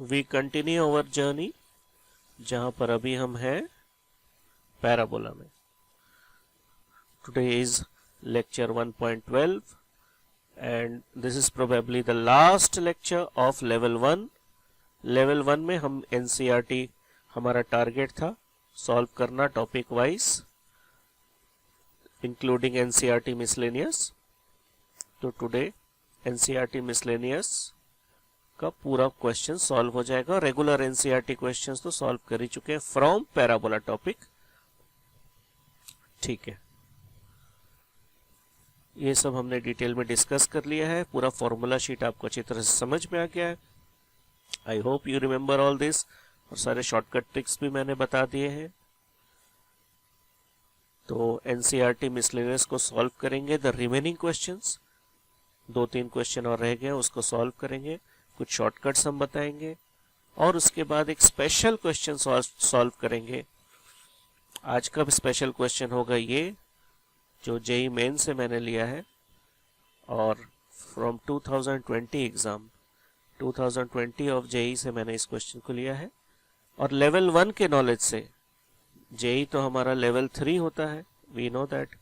We continue our journey, जहाँ पर अभी हम हैं पैराबोला में। Today is lecture 1.12 and this is probably the last lecture of level 1. level 1 में हम NCERT हमारा टारगेट था सॉल्व करना topic wise including NCERT miscellaneous. तो टुडे NCERT मिसलेनियस का पूरा क्वेश्चन सॉल्व हो जाएगा। रेगुलर NCERT क्वेश्चंस तो सॉल्व कर ही चुके हैं फ्रॉम पैराबोला टॉपिक। ठीक है, ये सब हमने डिटेल में डिस्कस कर लिया है। पूरा फॉर्मूला शीट आपको अच्छी तरह से समझ में आ गया है। I hope you remember all this, और सारे शॉर्टकट ट्रिक्स भी मैंने बता दिए हैं। तो NCERT मिसलेनियस को सॉल्व करेंगे। द रिमेनिंग क्वेश्चंस 2-3 क्वेश्चन और रह गए, उसको सॉल्व करेंगे। कुछ शॉर्टकट्स हम बताएंगे और उसके बाद एक स्पेशल क्वेश्चन सॉल्व करेंगे। आज का स्पेशल क्वेश्चन होगा ये जो JEE मेन से मैंने लिया है और फ्रॉम 2020 एग्जाम 2020 ऑफ JEE से मैंने इस क्वेश्चन को लिया है। और लेवल 1 के नॉलेज से, JEE तो हमारा लेवल 3 होता है, वी नो दैट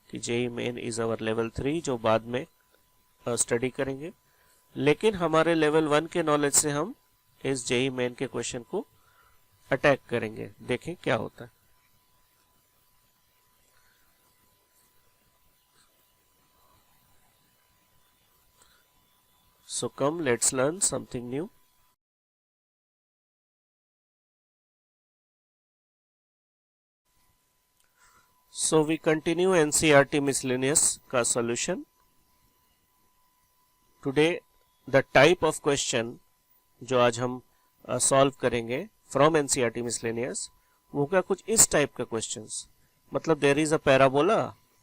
कि JEE main is our level 3 जो बाद में स्टडी करेंगे। लेकिन हमारे लेवल 1 के नॉलेज से हम इस JEE मेन के क्वेश्चन को अटैक करेंगे, देखें क्या होता है। So come, let's learn something new. So we continue NCERT miscellaneous का solution. Today the type of question जो आज हम सॉल्व करेंगे from NCERT miscellaneous वो क्या कुछ इस टाइप का क्वेश्चंस। मतलब देयर इज अ पैराबोला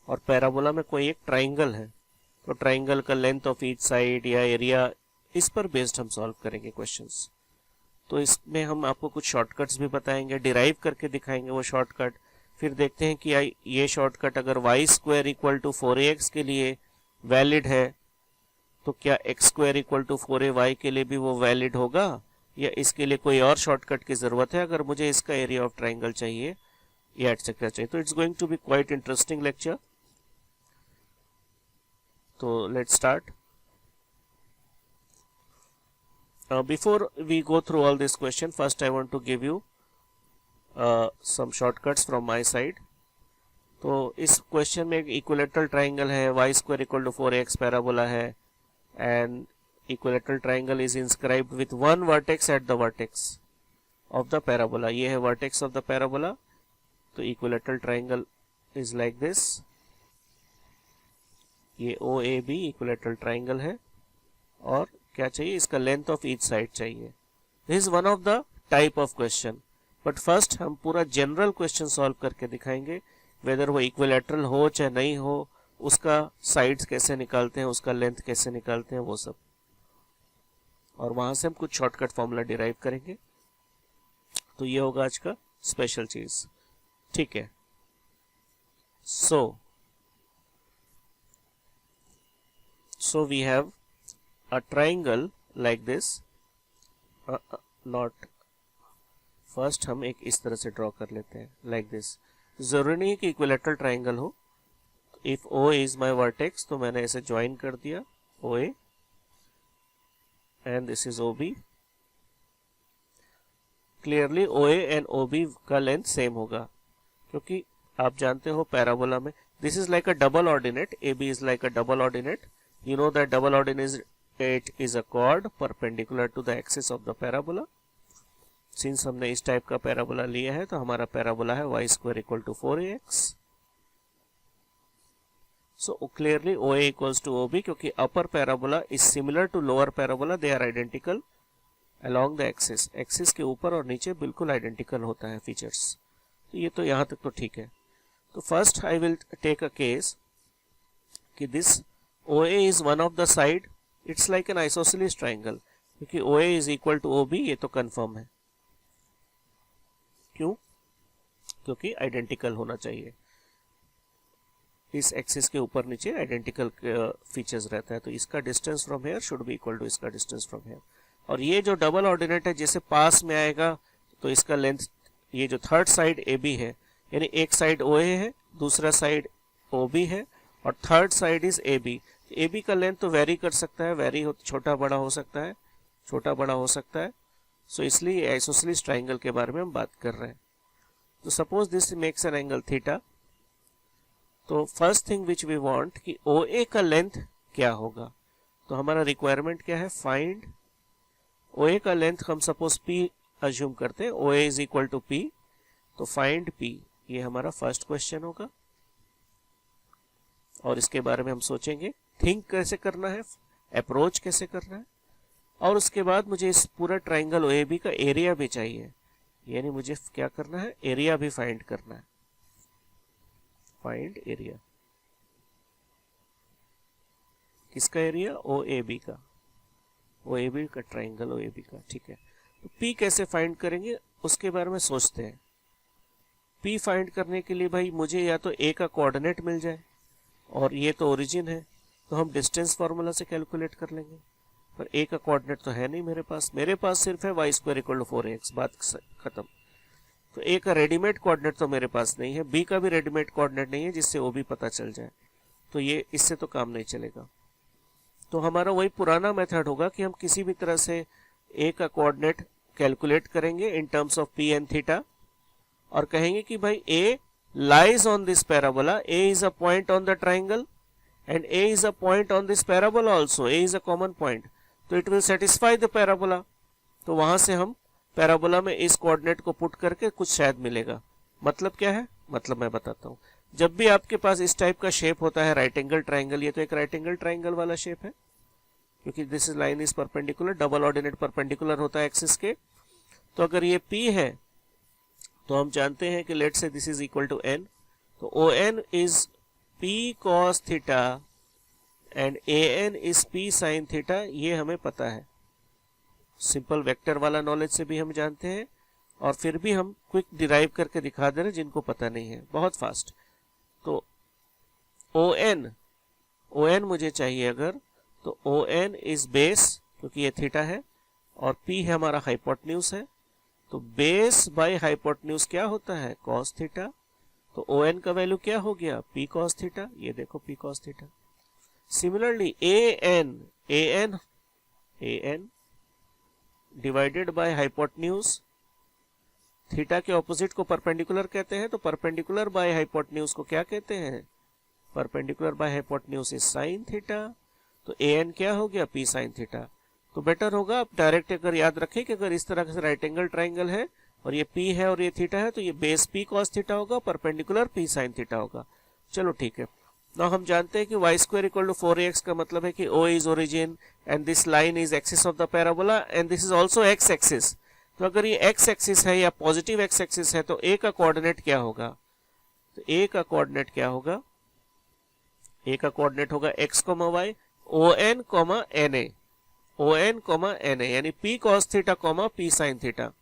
और पैराबोला में कोई एक ट्राइंगल है, तो ट्राइंगल का लेंथ ऑफ ईच साइड या एरिया, इस पर बेस्ड हम सॉल्व करेंगे क्वेश्चंस। तो इसमें हम आपको कुछ शॉर्टकट्स भी बताएंगे, डिराइव करके दिखाएंगे वो शॉर्टकट। फिर देखते हैं कि ये शॉर्टकट अगर y² इक्वल टू 4ax के लिए वैलिड है तो क्या x² इक्वल टू 4ay के लिए भी वो वैलिड होगा, या इसके लिए कोई और शॉर्टकट की जरूरत है अगर मुझे इसका एरिया ऑफ ट्राइंगल चाहिए या एटसेट्रा चाहिए। तो it's going to be quite interesting lecture. तो let's start. Before we go through all this question, first I want to give you some shortcuts from my side. तो इस question में एक equilateral triangle है, y² equal to 4ax parabola है and equilateral triangle is inscribed with one vertex at the vertex of the parabola. ये है vertex of the parabola. तो equilateral triangle is like this. ये OAB equilateral triangle है और क्या चाहिए, इसका लेंथ ऑफ ईच साइड चाहिए। This is one of the type of question. But first हम पूरा जनरल क्वेश्चन सॉल्व करके दिखाएंगे, वेदर वो इक्विलेटरल हो चाहे नहीं हो, उसका साइड्स कैसे निकालते हैं, उसका लेंथ कैसे निकालते हैं, वो सब। और वहां से हम कुछ शॉर्टकट फॉर्मूला डिराइव करेंगे। तो ये होगा आज का स्पेशल चीज। ठीक है, so we have a triangle like this. Not first हम एक इस तरह से ड्रॉ कर लेते हैं like this। जरूरी नहीं है कि इक्विलेटरल ट्राइंगल हो। If O is my vertex तो मैंने ऐसे ज्वाइन कर दिया OA and this is OB। Clearly OA and OB का लेंथ सेम होगा क्योंकि आप जानते हो पैराबोला में this is like a double ordinate, AB is like a double ordinate. You know that double ordinate is a chord perpendicular to the axis of the parabola. Since हमने इस type का parabola लिया है तो हमारा parabola है y² equal to 4ax। So clearly OA equals to OB क्योंकि upper parabola is similar to lower parabola, they are identical along the axis। Axis के ऊपर और नीचे बिल्कुल आइडेंटिकल होता है फीचर्स। तो ये तो यहाँ तक तो ठीक है। तो first I will take a case कि this OA is one of the side, it's like an isosceles triangle क्योंकि OA is equal to OB, ये तो कंफर्म है। क्यों? क्योंकि आइडेंटिकल होना चाहिए। इस एक्सिस के ऊपर नीचे आइडेंटिकल फीचर्स रहता है, तो इसका distance from here should be equal to इसका डिस्टेंस फ्रॉम हेयर। और ये जो डबल ऑर्डिनेट है जैसे पास में आएगा तो इसका लेंथ, ये जो थर्ड साइड ए बी है, यानी एक साइड ओ ए है, दूसरा साइड ओ बी है और third side is A B. A B का लेंथ तो वेरी कर सकता है, वेरी हो, छोटा बड़ा हो सकता है, छोटा बड़ा हो सकता है। सो इसलिए आइसोसेलेस ट्राइंगल के बारे में हम बात कर रहे हैं। तो suppose this makes an angle theta. तो first thing which we want कि ओ ए का लेंथ क्या होगा। तो हमारा रिक्वायरमेंट क्या है, फाइंड ओ ए का लेंथ। हम सपोज पी अज्यूम करते हैं, ओ ए इज इक्वल टू पी, तो फाइंड पी, ये हमारा फर्स्ट क्वेश्चन होगा। और इसके बारे में हम सोचेंगे थिंक कैसे करना है, अप्रोच कैसे करना है। और उसके बाद मुझे इस पूरा ट्राइंगल ओ ए बी का एरिया भी चाहिए, यानी मुझे क्या करना है, एरिया भी फाइंड करना है। फाइंड एरिया, किसका एरिया, ओ ए बी का, ओ ए बी का ट्राइंगल ओ ए बी का। ठीक है, तो पी कैसे फाइंड करेंगे उसके बारे में सोचते हैं। पी फाइंड करने के लिए भाई मुझे या तो ए का कोऑर्डिनेट मिल जाए और ये तो ओरिजिन है, तो हम डिस्टेंस फार्मूला से कैलकुलेट कर लेंगे। पर ए का कोऑर्डिनेट तो है नहीं मेरे पास सिर्फ है Y square equal to 4x, बात खत्म। तो ए का रेडीमेड कोऑर्डिनेट तो मेरे पास नहीं है, बी का भी रेडीमेड कोऑर्डिनेट नहीं है जिससे वो भी पता चल जाए, तो ये इससे तो काम नहीं चलेगा। तो हमारा वही पुराना मेथड होगा कि हम किसी भी तरह से ए का कोऑर्डिनेट कैलकुलेट करेंगे इन terms of P and theta और कहेंगे कि भाई ए lies on this parabola, a is a point on the triangle and a is a point on this parabola also, a is a common point, तो it will satisfy the parabola। तो वहां से हम parabola में इस coordinate को put करके कुछ शायद मिलेगा। मतलब क्या है, मतलब मैं बताता हूँ। जब भी आपके पास इस टाइप का शेप होता है राइट एंगल ट्राइंगल, ये तो एक राइट एंगल ट्राइंगल वाला शेप है क्योंकि this is line is perpendicular, double ordinate perpendicular होता है एक्सिस के। तो अगर ये P है तो हम जानते हैं कि let say this is equal to n, तो O N is P cos theta and A N is P sin theta, ये हमें पता है। सिंपल वेक्टर वाला नॉलेज से भी हम जानते हैं और फिर भी हम क्विक डिराइव करके दिखा दे रहे जिनको पता नहीं है, बहुत फास्ट। तो ओ एन मुझे चाहिए अगर, तो ओ एन इज बेस क्योंकि ये थीटा है और P है हमारा हाइपोटेन्यूज है, तो बेस बाय हाइपोटेन्यूज क्या होता है, cos थीटा। तो ओ एन का वैल्यू क्या हो गया, P cos थीटा, ये देखो P cos theta. Similarly A N divided by hypotenuse, theta के ऑपोजिट को परपेंडिकुलर कहते हैं, तो परपेंडिकुलर बाय हाइपोटेन्यूज को क्या कहते हैं, perpendicular by hypotenuse is sine theta. तो ए एन क्या हो गया, P sin थीटा। तो बेटर होगा आप डायरेक्ट अगर याद रखें कि अगर इस तरह से राइट एंगल ट्राइंगल है और ये P है और ये थीटा है, तो ये बेस P cos थीटा होगा, परपेंडिकुलर P sin थीटा होगा। चलो ठीक है। ना हम जानते हैं कि Y square equal to 4ax का मतलब है कि O is origin and this line is axis of the parabola and this is also x axis. तो अगर ये एक्स एक्सिस है या पॉजिटिव एक्स एक्सिस है तो ए का कोऑर्डिनेट क्या होगा, तो ए का कोऑर्डिनेट क्या होगा, ए का कोऑर्डिनेट होगा x, y, O N N A, O N N A, यानी P cos theta P sin theta.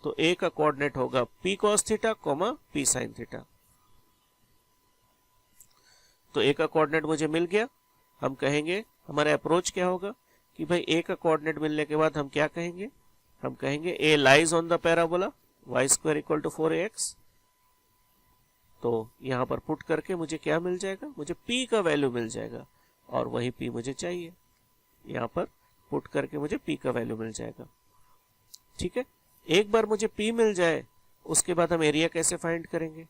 तो ए का कोऑर्डिनेट होगा P cos theta P sin theta. तो ए का कोऑर्डिनेट मुझे मिल गया। हम कहेंगे हमारा अप्रोच क्या होगा कि भाई ए का कोऑर्डिनेट मिलने के बाद हम क्या कहेंगे, हम कहेंगे A lies on the parabola Y square equal to 4ax। तो यहां पर पुट करके मुझे क्या मिल जाएगा, मुझे P का वैल्यू मिल जाएगा और वही P मुझे चाहिए। यहां पर पुट करके मुझे P का वैल्यू मिल जाएगा। ठीक है, एक बार मुझे P मिल जाए उसके बाद हम एरिया कैसे फाइंड करेंगे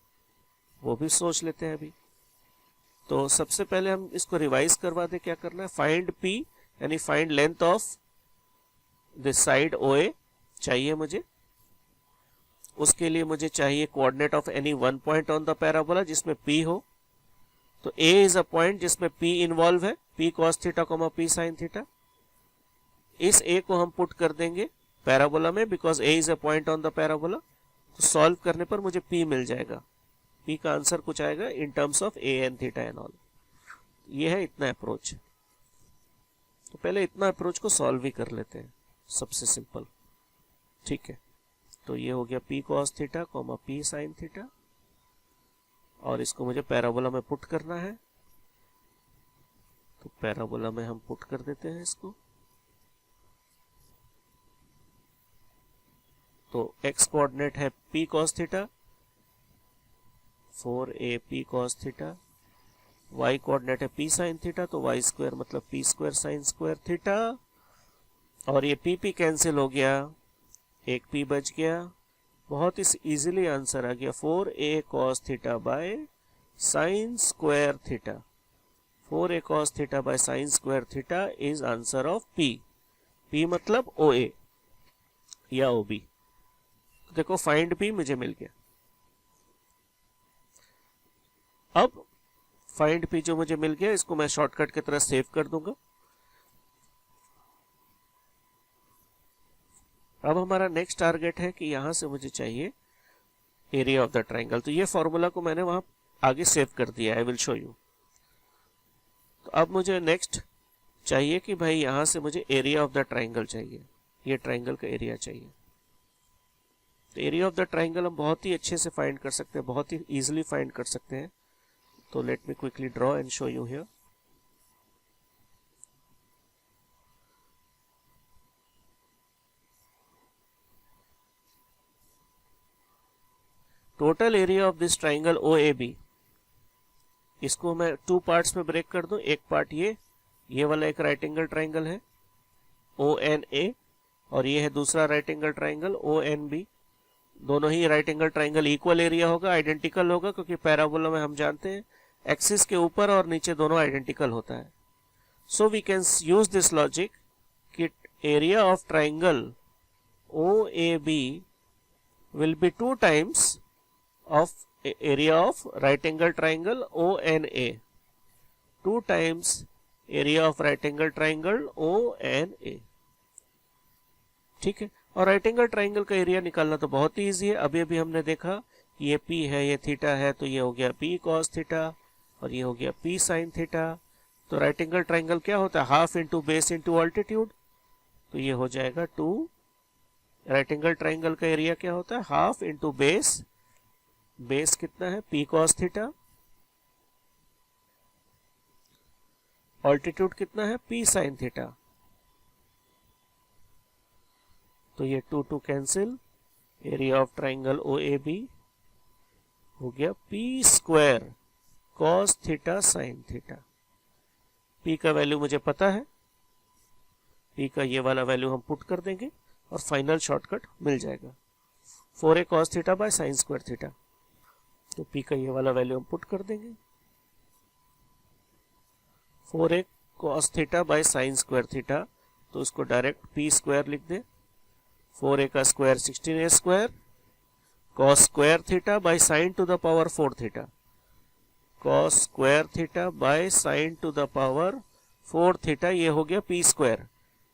वो भी सोच लेते हैं अभी। तो सबसे पहले हम इसको रिवाइज करवा दे, क्या करना है, फाइंड P यानी find length of this side OA चाहिए मुझे। उसके लिए मुझे चाहिए coordinate of any one point on the parabola जिसमें P हो। तो A इज अ पॉइंट जिसमें P इन्वॉल्व है, P cos theta P sin theta. इस A को हम पुट कर देंगे पैराबोला में because A is a point on the parabola. तो सॉल्व करने पर मुझे P मिल जाएगा। P का आंसर कुछ आएगा in terms of A N theta and all. ये है इतना अप्रोच। तो पहले इतना अप्रोच को सॉल्व ही कर लेते हैं, सबसे सिंपल। ठीक है, तो ये हो गया P cos theta P sin theta और इसको मुझे पैराबोला में पुट करना है। तो पैराबोला में हम पुट कर देते हैं इसको। तो x कोऑर्डिनेट है p cos theta, 4AP cos theta, y coordinate है p sin थीटा, तो y स्क्वायर मतलब p square sin square theta, और ये p कैंसिल हो गया, एक p बच गया, बहुत इस इजीली आंसर आ गया 4a cos theta by sin square theta. 4a cos theta by sin square theta is answer of p। p मतलब OA या OB। तो देखो फाइंड p मुझे मिल गया। अब फाइंड p जो मुझे मिल गया, इसको मैं शॉर्टकट की तरह सेव कर दूंगा। अब हमारा नेक्स्ट टारगेट है कि यहां से मुझे चाहिए एरिया ऑफ द ट्राइंगल। तो ये फॉर्मूला को मैंने वहां आगे सेव कर दिया, आई विल शो यू। तो अब मुझे नेक्स्ट चाहिए कि भाई यहां से मुझे एरिया ऑफ द ट्राइंगल चाहिए, ये ट्राइंगल का एरिया चाहिए। तो एरिया ऑफ द ट्राइंगल हम बहुत ही अच्छे से फाइंड कर सकते हैं, बहुत ही इजीली फाइंड कर सकते हैं। तो let me quickly draw and show you here. Total area of this triangle OAB, इसको मैं टू पार्ट्स में ब्रेक कर दूं। एक पार्ट ये वाला एक राइट एंगल ट्राइंगल है ONA, और ये है दूसरा राइट एंगल ट्राइंगल ONB। दोनों ही right angle triangle equal area होगा, आइडेंटिकल होगा, क्योंकि पैराबोला में हम जानते हैं एक्सिस के ऊपर और नीचे दोनों आइडेंटिकल होता है। So we can use this logic कि area of triangle OAB will be 2 times of area of right angle triangle ONA, 2 times area of right angle triangle ONA। ठीक है, और राइट एंगल ट्राइंगल का area निकालना तो बहुत ही easy है। अभी अभी हमने देखा ये P है, ये थीटा है, तो ये हो गया P cos थीटा और ये हो गया P sin थीटा। तो राइट एंगल ट्राइंगल क्या होता है, half into base into altitude. तो ये हो जाएगा 2, राइट एंगल ट्राइंगल का एरिया क्या होता है, हाफ इंटू बेस, बेस कितना है P cos थीटा, ऑल्टीट्यूड कितना है P sin थीटा। तो ये 2 cancel, area of triangle OAB हो गया P square cos theta sin theta. P का वैल्यू मुझे पता है, P का ये वाला वैल्यू हम पुट कर देंगे और फाइनल शॉर्टकट मिल जाएगा 4a cos theta by sin square theta. तो P का ये वाला वैल्यू हम पुट कर देंगे, 4a cos theta by sin square theta. तो उसको डायरेक्ट P स्क्वायर लिख दे, 4a का square 16a square, cos square theta by sin to the power 4 theta, cos square theta by sin to the power 4 theta. ये हो गया P square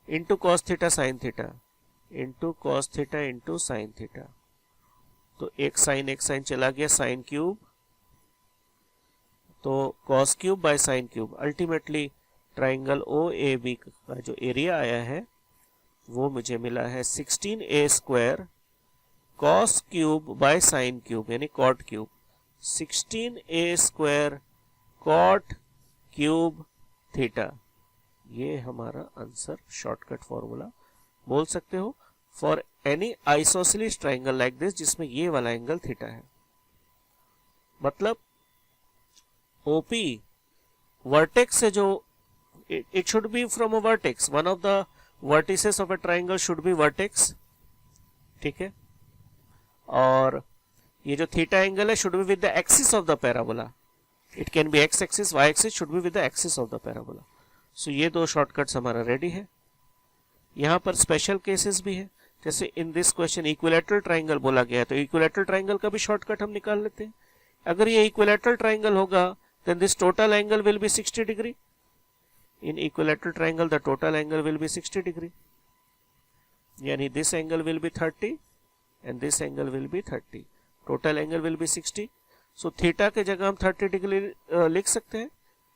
into cos theta sin theta into cos theta into sin theta. तो एक sine चला गया, sine cube, तो cos cube by sine cube. Ultimately triangle OAB का जो एरिया आया है वो मुझे मिला है 16a square cos cube by sine cube, यानी cot cube. 16a square cot cube theta, ये हमारा आंसर, शॉर्टकट फॉर्मूला बोल सकते हो for any isosceles triangle like this, जिसमें ये वाला एंगल थीटा है। मतलब OP वर्टेक्स से जो, it should be from a vertex, one of the vertices of a triangle should be vertex. ठीक है, और ये जो थीटा एंगल है should be with the axis of the parabola. It can be x axis, y axis, should be with the axis of the parabola. So ये 2 shortcuts हमारा ready है। यहां पर स्पेशल केसेस भी है, जैसे in this question equilateral triangle बोला गया है, तो इक्विलैटरल ट्राइंगल का भी शॉर्टकट हम निकाल लेते हैं। अगर ये इक्विलैटरल ट्राइंगल होगा then this total angle will be 60 degree. In equilateral triangle the total angle will be 60 degree, यानी this angle will be 30 and this angle will be 30, total angle will be 60। So theta के जगह हम 30 degree लिख सकते हैं।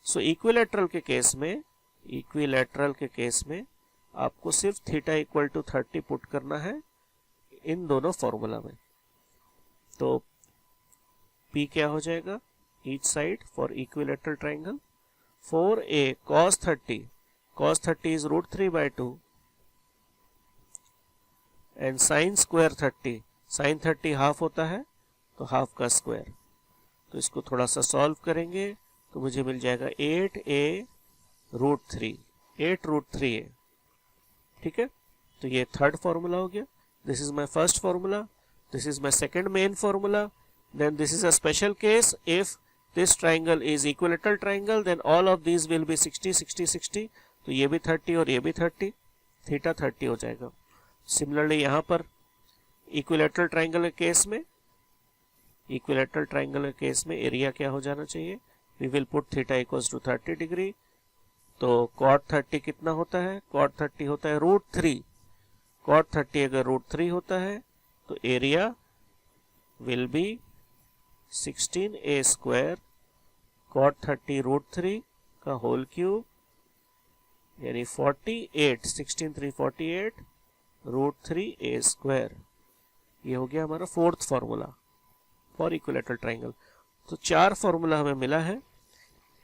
सो equilateral के case में आपको सिर्फ थीटा इक्वल टू 30 पुट करना है इन दोनों फॉर्मूला में। तो P क्या हो जाएगा, each side for equilateral triangle 4a cos 30 is √3/2 and sine square 30, sine 30 half होता है तो हाफ का स्क्वायर। तो इसको थोड़ा सा सॉल्व करेंगे तो मुझे मिल जाएगा 8a√3, 8√3a। ठीक है, तो ये थर्ड फॉर्मूला हो गया। This is my first formula, this is my second main formula. Then this is a special case, if this triangle is equilateral triangle then all of these will be 60 60 60। तो ये भी 30 और ये भी 30, theta 30 हो जाएगा। सिमिलरली यहाँ पर इक्विलेटरल ट्राइंगल केस में एरिया क्या हो जाना चाहिए, we will put theta equals to 30 degree. तो cot 30 कितना होता है, cot 30 होता है √3। cot 30 अगर √3 होता है तो area will be 16a² cot 30 √3 का होल क्यूब, यानी 48, 16 3 48 √3a²। ये हो गया हमारा fourth formula for equilateral triangle. तो 4 फॉर्मूला हमें मिला है,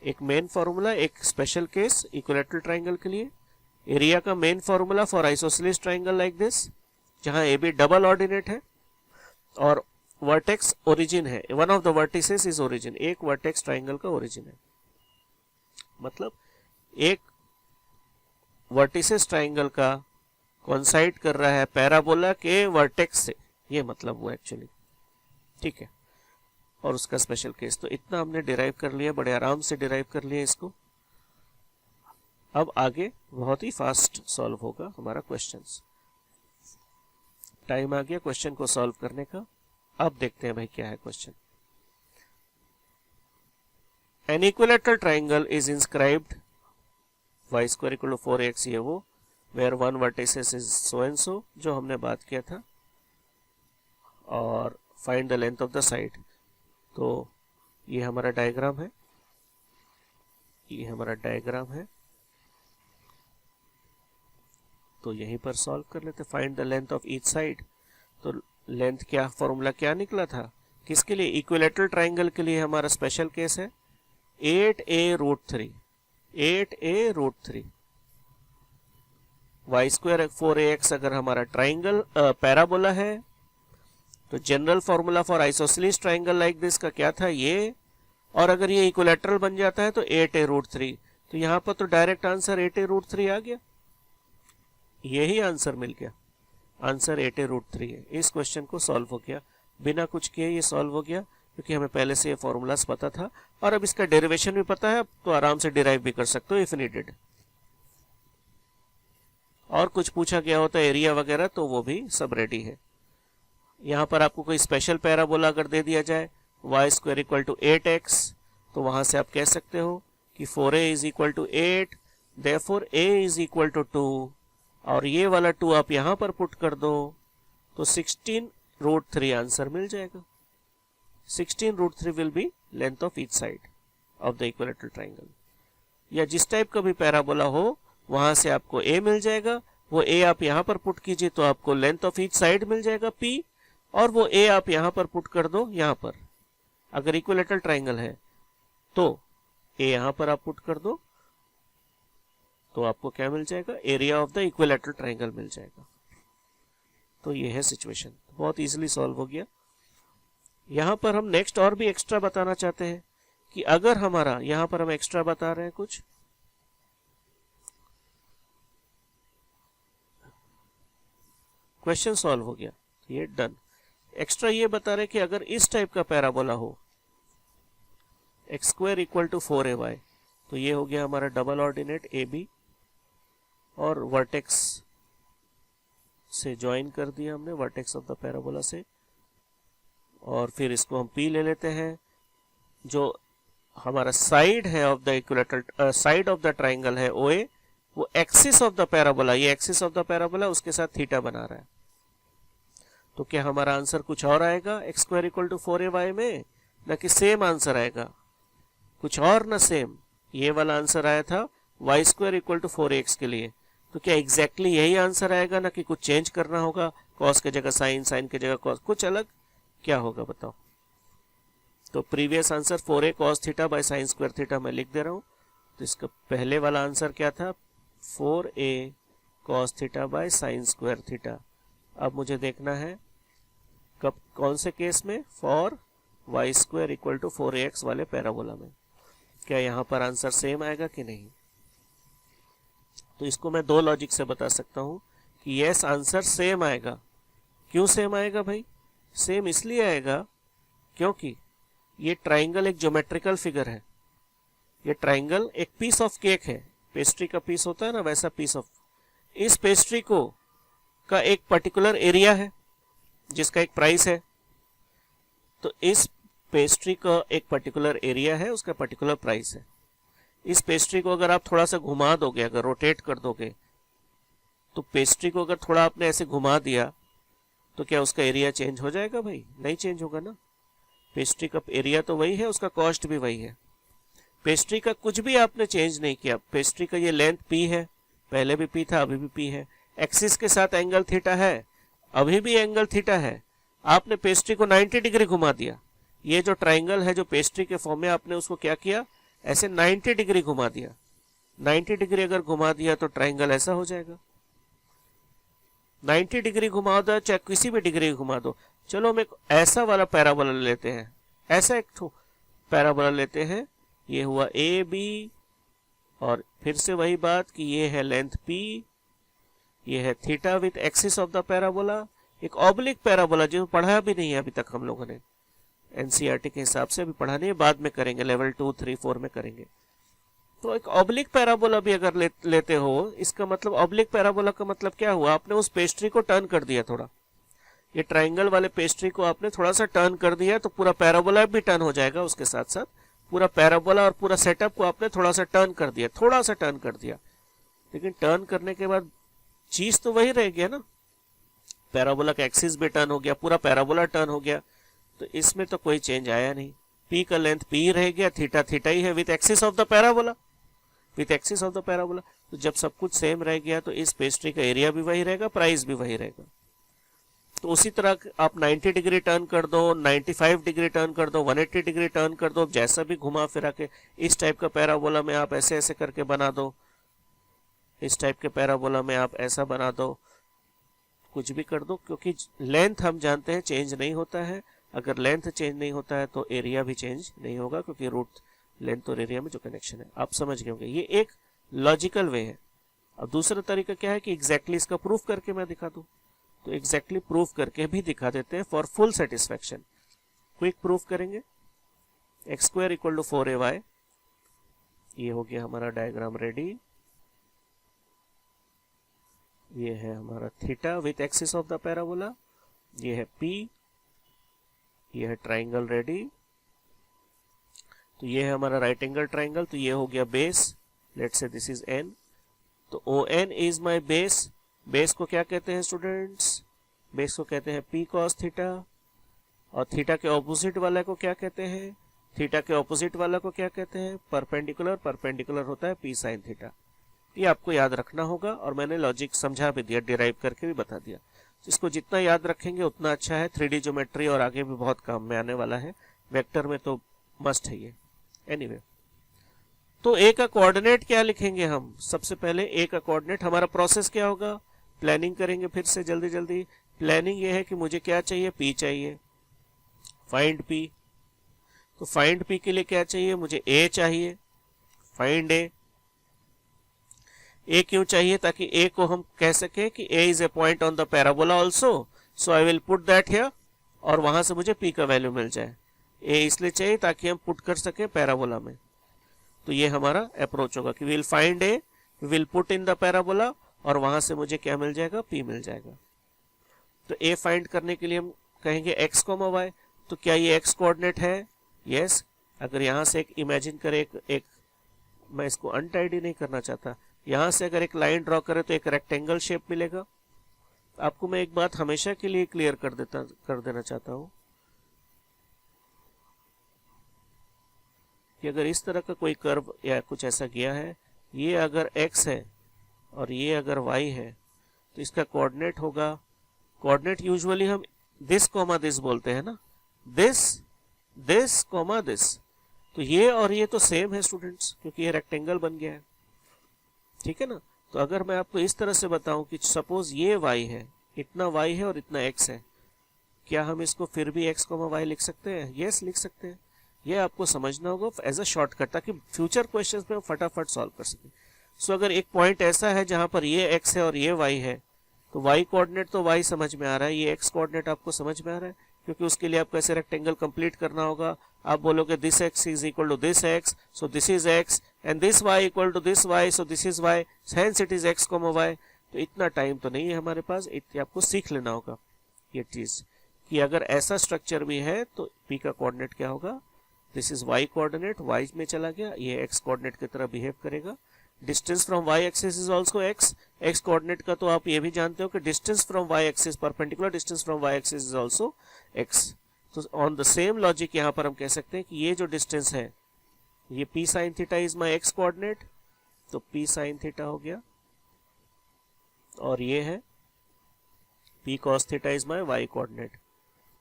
एक मेन फॉर्मूला, एक स्पेशल केस इक्विलेटरल ट्राइंगल के लिए, एरिया का main formula for isosceles triangle like this, जहां ए बी डबल ऑर्डिनेट है और वर्टेक्स ओरिजिन है, one of the vertices is origin, एक वर्टेक्स ट्राइंगल का ओरिजिन है, मतलब एक वर्टिसेस ट्राइंगल का कोइंसाइड कर रहा है पैराबोला के वर्टेक्स से, ये मतलब वो एक्चुअली। ठीक है, और उसका स्पेशल केस। तो इतना हमने डिराइव कर लिया, बड़े आराम से डिराइव कर लिया इसको। अब आगे बहुत ही फास्ट सॉल्व होगा हमारा क्वेश्चंस। टाइम आ गया क्वेश्चन को सॉल्व करने का। अब देखते हैं भाई क्या है question. An equilateral triangle is inscribed y² = 4x, ये वो, where one vertices is so and so, जो हमने बात किया था, और find the length of the side. तो ये हमारा डायग्राम है, ये हमारा डायग्राम है, तो यहीं पर सॉल्व कर लेते। Find the length of each side. तो लेंथ क्या, फॉर्मूला क्या निकला था किसके लिए, इक्विलेटरल ट्राइंगल के लिए हमारा स्पेशल केस है 8a√3, 8a√3। y² 4ax अगर हमारा ट्राइंगल पैराबोला है तो general formula for isosceles triangle like this का क्या था, ये, और अगर ये इक्विलेटरल बन जाता है तो 8a√3। तो यहां पर तो डायरेक्ट आंसर 8a√3 आ गया, यही आंसर मिल गया, आंसर 8a√3 है। इस क्वेश्चन को सॉल्व हो गया, बिना कुछ किए ये सॉल्व हो गया, क्योंकि हमें पहले से ये फॉर्मूलाज पता था और अब इसका डेरिवेशन भी पता है, तो आराम से डिराइव भी कर सकते हो इफ नीडेड। और कुछ पूछा गया होता है एरिया वगैरह तो वो भी सब रेडी है। यहाँ पर आपको कोई स्पेशल पैराबोला अगर दे दिया जाए y² = 8x, तो वहां से आप कह सकते हो कि 4a = 8, देयरफॉर a = 2, और ये वाला 2 आप यहां पर पुट कर दो तो 16√3 आंसर मिल जाएगा। 16√3 will be length of each side of the equilateral triangle. या जिस टाइप का भी पैराबोला हो वहां से आपको a मिल जाएगा, वो a आप यहां पर पुट कीजिए तो आपको लेंथ ऑफ ईच साइड मिल जाएगा p, और वो a आप यहां पर पुट कर दो, यहां पर अगर इक्विलेटरल ट्राइंगल है तो a यहां पर आप पुट कर दो तो आपको क्या मिल जाएगा, area of the equilateral triangle मिल जाएगा। तो ये है सिचुएशन, बहुत इजीली सॉल्व हो गया। यहां पर हम नेक्स्ट और भी एक्स्ट्रा बताना चाहते हैं कि अगर हमारा, यहां पर हम एक्स्ट्रा बता रहे हैं कुछ, क्वेश्चन सॉल्व हो गया, ये डन। एक्स्ट्रा ये बता रहे कि अगर इस टाइप का पैराबोला हो x² = 4ay, तो ये हो गया हमारा डबल ऑर्डिनेट AB, और वर्टेक्स से ज्वाइन कर दिया हमने, वर्टेक्स ऑफ द पैराबोला से, और फिर इसको हम P ले लेते हैं। जो हमारा साइड है of the equilateral, side of the triangle है OA, वो एक्सिस ऑफ द पैराबोला, ये एक्सिस ऑफ द पैराबोला उसके साथ थीटा बना रहा है। तो क्या हमारा आंसर कुछ और आएगा x² = 4ay में, ना कि सेम आंसर आएगा, कुछ और ना सेम। ये वाला आंसर आया था y² = 4x के लिए, तो क्या एग्जैक्टली यही आंसर आएगा, ना कि कुछ चेंज करना होगा, कॉस के जगह साइन, साइन के जगह कॉस, कुछ अलग क्या होगा बताओ। तो previous answer 4a cos θ / sin² θ मैं लिख दे रहा हूं। तो इसका पहले वाला आंसर क्या था, 4a cos θ / sin² θ, अब मुझे देखना है कब, कौन से केस में, for Y square equal to 4ax वाले पैराबोला में। क्या यहाँ पर आंसर सेम आएगा कि नहीं? तो इसको मैं दो लॉजिक से बता सकता हूँ कि यस, आंसर सेम आएगा। क्यों सेम आएगा भाई? सेम इसलिए आएगा क्योंकि ये ट्राइंगल एक ज्योमेट्रिकल फिगर है। ये ट्राइंगल एक पीस ऑफ केक है, पेस्ट्री का पीस होता है ना, वैसा पीस ऑफ, इस पेस्ट्री को का एक पर्टिकुलर एरिया है जिसका एक प्राइस है। तो इस पेस्ट्री का एक पर्टिकुलर एरिया है, उसका पर्टिकुलर प्राइस है। इस पेस्ट्री को अगर आप थोड़ा सा घुमा दोगे, अगर रोटेट कर दोगे, तो पेस्ट्री को अगर थोड़ा आपने ऐसे घुमा दिया तो क्या उसका एरिया चेंज हो जाएगा भाई? नहीं चेंज होगा ना। पेस्ट्री का एरिया तो वही है, उसका कॉस्ट भी वही है। पेस्ट्री का कुछ भी आपने चेंज नहीं किया। पेस्ट्री का ये लेंथ p है, पहले भी p था, अभी भी p है। एक्सिस के साथ एंगल थीटा है, अभी भी एंगल थीटा है। आपने पेस्ट्री को 90 डिग्री घुमा दिया, ये जो ट्राइंगल है जो पेस्ट्री के फॉर्म में, आपने उसको क्या किया, ऐसे 90 डिग्री घुमा दिया। 90 डिग्री अगर घुमा दिया तो ट्राइंगल ऐसा हो जाएगा। 90 डिग्री घुमा दो, चाहे किसी भी डिग्री घुमा दो। चलो हम एक ऐसा वाला पैराबोला लेते हैं, ऐसा एक पैराबोला लेते हैं। ये हुआ ए बी, और फिर से वही बात कि ये है लेंथ p, ये है theta with axis of the parabola. एक ऑब्लिक पैराबोला जो पढ़ा भी नहीं है अभी तक हम लोगों ने, एनसीईआरटी के हिसाब से अभी पढ़ा नहीं है, बाद में करेंगे, लेवल 2, 3, 4 में करेंगे। तो एक ऑब्लिक पैराबोला भी अगर लेते हो, इसका मतलब ऑब्लिक पैराबोला का मतलब क्या हुआ, आपने उस पेस्ट्री को टर्न कर दिया थोड़ा। ये ट्राइंगल वाले पेस्ट्री को आपने थोड़ा सा टर्न कर दिया तो पूरा पैराबोला भी टर्न हो जाएगा। उसके साथ साथ पूरा पैराबोला और पूरा सेटअप को आपने थोड़ा सा टर्न कर दिया, थोड़ा सा टर्न कर दिया। लेकिन टर्न करने के बाद चीज तो वही रह गया ना, पैराबोला का एक्सिस भी टर्न हो गया, पूरा पैराबोला टर्न हो गया। तो इसमें तो कोई चेंज आया नहीं। p का लेंथ p रह गया, थीटा थीटा ही है with axis of the parabola, with axis of the parabola. तो जब सब कुछ सेम रह गया तो इस पेस्ट्री का एरिया भी वही रहेगा, प्राइस भी वही रहेगा। तो उसी तरह आप 90 डिग्री टर्न कर दो, 95 डिग्री टर्न कर दो, 180 डिग्री टर्न कर दो, जैसा भी घुमा फिरा के इस टाइप का पैराबोला में आप ऐसे ऐसे करके बना दो, इस टाइप के पैराबोला में आप ऐसा बना दो, कुछ भी कर दो, क्योंकि लेंथ हम जानते हैं चेंज नहीं होता है। अगर लेंथ चेंज नहीं होता है तो एरिया भी चेंज नहीं होगा, क्योंकि रूट लेंथ और एरिया में जो कनेक्शन है, आप समझ गए होंगे। ये एक लॉजिकल वे है। अब दूसरा तरीका क्या है कि एग्जैक्टली इसका प्रूफ करके मैं दिखा दूं। तो एग्जैक्टली प्रूफ करके भी दिखा देते हैं for full satisfaction. Quick proof करेंगे, x square equal to 4ay। ये हो गया हमारा डायग्राम रेडी। ये है हमारा theta with axis of the parabola, ये है p, ये है ट्राइंगल रेडी। तो ये है हमारा राइट एंगल ट्राइंगल। तो ये हो गया base, let's say this is n। तो ON is my base. Base को क्या कहते हैं स्टूडेंट्स? बेस को कहते हैं p cos थीटा। और थीटा के ऑपोजिट वाला को क्या कहते हैं? थीटा के ऑपोजिट वाला को क्या कहते हैं? परपेंडिकुलर। परपेंडिकुलर होता है p sin थीटा। ये आपको याद रखना होगा, और मैंने लॉजिक समझा भी दिया, डिराइव करके भी बता दिया। इसको जितना याद रखेंगे उतना अच्छा है। 3D ज्योमेट्री और आगे भी बहुत काम में आने वाला है, वेक्टर में तो मस्ट है ये। एनीवे, तो ए का कोऑर्डिनेट क्या लिखेंगे हम? सबसे पहले ए का कोऑर्डिनेट, हमारा प्रोसेस क्या होगा? प्लानिंग करेंगे फिर से जल्दी जल्दी। प्लानिंग ये है कि मुझे क्या चाहिए? p चाहिए, फाइंड p। तो फाइंड p के लिए क्या चाहिए? मुझे a चाहिए, फाइंड a। a क्यों चाहिए? ताकि a को हम कह सके कि a is a point on the parabola also, so I will put that here, और वहां से मुझे p का वैल्यू मिल जाए। a इसलिए चाहिए ताकि हम पुट कर सके पैराबोला में। तो ये हमारा अप्रोच होगा कि will find a, will put in the parabola, और वहां से मुझे क्या मिल जाएगा? p मिल जाएगा। तो a फाइंड करने के लिए हम कहेंगे x, y। तो क्या ये x कोऑर्डिनेट है? यस। अगर यहां से एक इमेजिन करें, एक मैं इसको अनटाइडी नहीं करना चाहता, यहां से अगर एक लाइन ड्रॉ करें तो एक रेक्टेंगल शेप मिलेगा। आपको मैं एक बात हमेशा के लिए क्लियर कर देना चाहता हूं कि अगर इस तरह का कोई कर्व या कुछ ऐसा गया है, ये अगर x है और ये अगर y है, तो इसका कोऑर्डिनेट होगा, कोऑर्डिनेट यूजुअली हम दिस कॉमा दिस बोलते हैं ना, दिस कॉमा दिस। तो ये और ये तो सेम है स्टूडेंट्स, क्योंकि ये रेक्टेंगल बन गया है, ठीक है ना। तो अगर मैं आपको इस तरह से बताऊं कि सपोज ये y है, इतना y है और इतना x है, क्या हम इसको फिर भी x, y लिख सकते हैं? यस, लिख सकते हैं। ये आपको समझना होगा एज अ शॉर्टकट, ताकि फ्यूचर क्वेश्चंस में फटाफट सॉल्व कर सकें। सो अगर एक पॉइंट ऐसा है जहां पर ये x है और ये y है, तो y कोऑर्डिनेट तो y समझ में आ रहा है, ये x कोऑर्डिनेट आपको समझ में आ रहा है, क्योंकि उसके लिए आपको ऐसे रेक्टेंगल कंप्लीट करना होगा। आप बोलोगे this x is equal to this x, so this is x, and this y equal to this y, so this is y, hence it is x, y। तो इतना टाइम तो नहीं है हमारे पास, इतनी आपको सीख लेना होगा ये चीज, कि अगर ऐसा स्ट्रक्चर भी है तो p का कोऑर्डिनेट क्या होगा, this is y coordinate, y में चला गया, ये x कोऑर्डिनेट की तरह बिहेव करेगा। Distance from y axis is also x, x coordinate का तो आप ये भी जानते हो कि distance from y axis, perpendicular distance from y axis is also x। तो ऑन द सेम लॉजिक यहाँ पर हम कह सकते हैं कि ये जो डिस्टेंस है, ये p sin theta is my x coordinate, तो p sin थीटा हो गया, और ये है p cos theta is my y coordinate,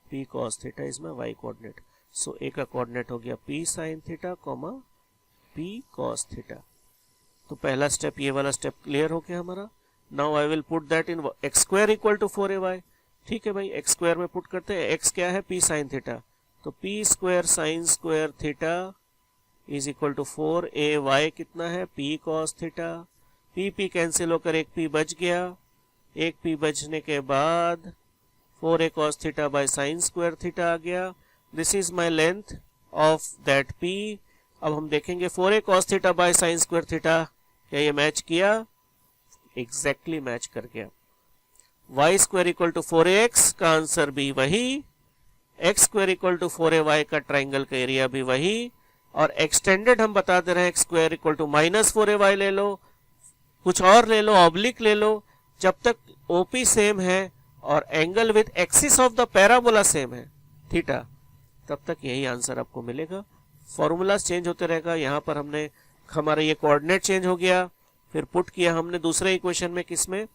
p cos theta is my y coordinate. So a का कोऑर्डिनेट हो गया p sin theta, p cos theta. तो पहला स्टेप, ये वाला स्टेप क्लियर हो गया हमारा। Now I will put that in x square equal to 4ay। ठीक है भाई, x स्क्वायर में पुट करते हैं, x क्या है, p sin थीटा, तो p square sin square theta is equal to 4ay, कितना है, p cos theta. p cancel होकर एक p बच गया, एक p बचने के बाद 4a cos theta by sin square theta आ गया। This is my length of that p। अब हम देखेंगे 4a cos theta by sin square theta, क्या ये मैच किया? एग्जैक्टली मैच कर गया। y square equal to 4ax का आंसर भी वही, x square equal to 4ay का ट्राइंगल का एरिया भी वही, और एक्सटेंडेड हम बता दे रहे हैं, x square equal to minus 4ay ले लो, कुछ और ले लो, ऑब्लिक ले लो, जब तक OP सेम है और angle with axis of the parabola same है थीटा, तब तक यही आंसर आपको मिलेगा। फॉर्मूला चेंज होते रहेगा। यहाँ पर हमने हमारा ये कोऑर्डिनेट चेंज हो गया, फिर पुट किया हमने दूसरे इक्वेशन में, किसमें,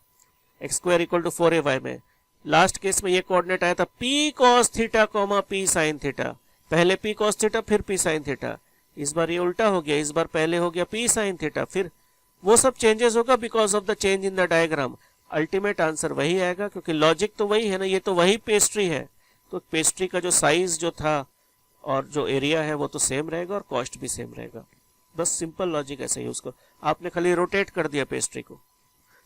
x square equal to 4ay में। लास्ट केस में ये कोऑर्डिनेट आया था p cos theta p sin theta, पहले p cos थीटा फिर p sin थीटा। इस बार ये उल्टा हो गया, इस बार पहले हो गया p sin थीटा, फिर वो सब चेंजेस होगा because of the change in the diagram. Ultimate answer वही आएगा, क्योंकि लॉजिक तो वही है ना, ये तो वही पेस्ट्री है, तो पेस्ट्री का जो साइज जो था और जो एरिया है वो तो सेम रहेगा और कॉस्ट भी सेम रहेगा। बस सिंपल लॉजिक ऐसे यूज करो, आपने खाली रोटेट कर दिया पेस्ट्री को।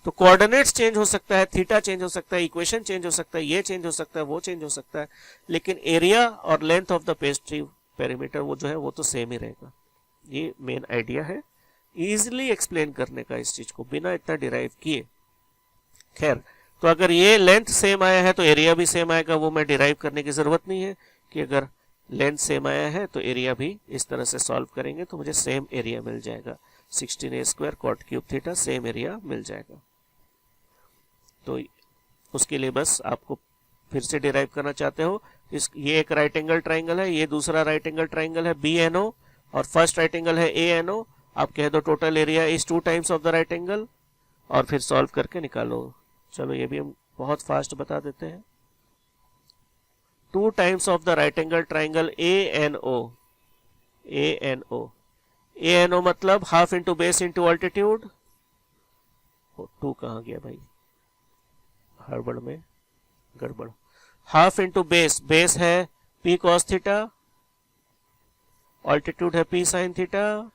तो कोऑर्डिनेट्स चेंज हो सकता है, थीटा चेंज हो सकता है, इक्वेशन चेंज हो सकता है, ये चेंज हो सकता है, वो चेंज हो सकता है, लेकिन एरिया और length of the pastry perimeter वो जो है वो तो सेम ही रहेगा। ये मेन आइडिया है इजिली एक्सप्लेन करने का इस चीज को बिना इतना डिराइव किए। खैर, तो अगर ये लेंथ सेम आया है तो एरिया भी सेम आएगा, वो मैं डिराइव करने की जरूरत नहीं है कि अगर लेंथ सेम आया है तो एरिया भी इस तरह से सॉल्व करेंगे तो मुझे सेम एरिया मिल जाएगा, 16a square cot cube theta same area मिल जाएगा। तो उसके लिए बस आपको फिर से डिराइव करना चाहते हो, ये एक राइट एंगल ट्राइंगल है, ये दूसरा राइट एंगल ट्राइंगल है BNO, और फर्स्ट राइट एंगल है ANO। आप कह दो total area is 2 times of the right angle, और फिर सॉल्व करके निकालो। चलो ये भी हम बहुत फास्ट बता देते हैं। 2 times of the right angle triangle ANO मतलब half into base into altitude. 2 कहाँ गया भाई, हड़बड़ में गड़बड़। हाफ इंटू बेस, बेस है p cos थीटा, ऑल्टीट्यूड है p sin थीटा,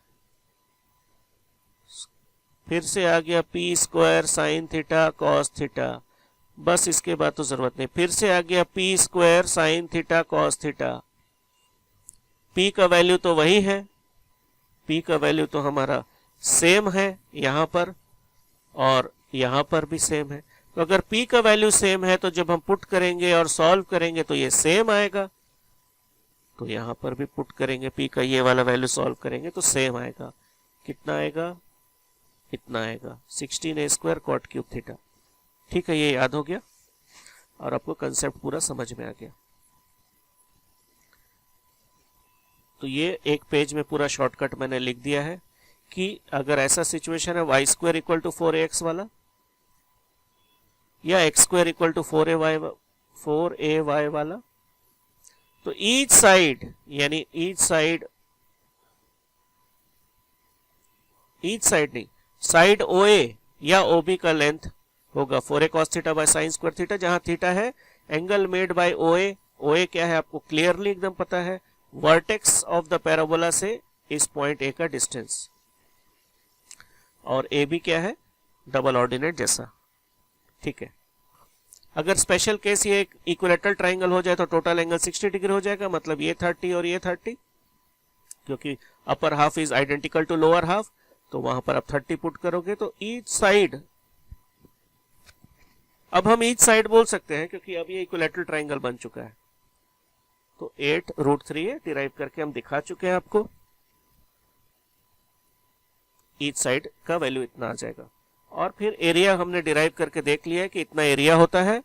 फिर से आ गया p square sin theta cos theta, बस इसके बाद तो जरूरत नहीं। फिर से आ गया p square sin theta cos theta. p का वैल्यू तो वही है, p का वैल्यू तो हमारा सेम है यहां पर, और यहां पर भी सेम है। तो अगर p का वैल्यू सेम है तो जब हम पुट करेंगे और सॉल्व करेंगे तो ये सेम आएगा, तो यहां पर भी पुट करेंगे p का ये वाला वैल्यू सॉल्व करेंगे तो सेम आएगा। कितना आएगा, इतना आएगा, 16a square cot cube theta. ठीक है, ये याद हो गया और आपको कंसेप्ट पूरा समझ में आ गया। तो ये एक पेज में पूरा शॉर्टकट मैंने लिख दिया है कि अगर ऐसा सिचुएशन है y square equal to 4ax वाला, या x square equal to 4ay वाला, तो ईच साइड, यानी ईच साइड नहीं, साइड OA या OB का लेंथ होगा 4a cos theta by sine square theta, जहां थीटा है angle made by OA। OA क्या है आपको क्लियरली एकदम पता है, वर्टेक्स ऑफ द पैराबोला से इस पॉइंट A का डिस्टेंस, और AB क्या है डबल ऑर्डिनेट जैसा। ठीक है, अगर स्पेशल केस ये एक इक्विलेटरल ट्राइंगल हो जाए तो टोटल एंगल 60 डिग्री हो जाएगा, मतलब ये 30 और ये 30, क्योंकि upper half is identical to lower half, तो वहां पर आप 30 पुट करोगे तो ईच साइड, अब हम ईच साइड बोल सकते हैं क्योंकि अब ये इक्विलेटरल ट्राइंगल बन चुका है, तो 8√3 है, डिराइव करके हम दिखा चुके हैं आपको। ईच साइड का वैल्यू इतना आ जाएगा, और फिर एरिया हमने डिराइव करके देख लिया है कि इतना एरिया होता है,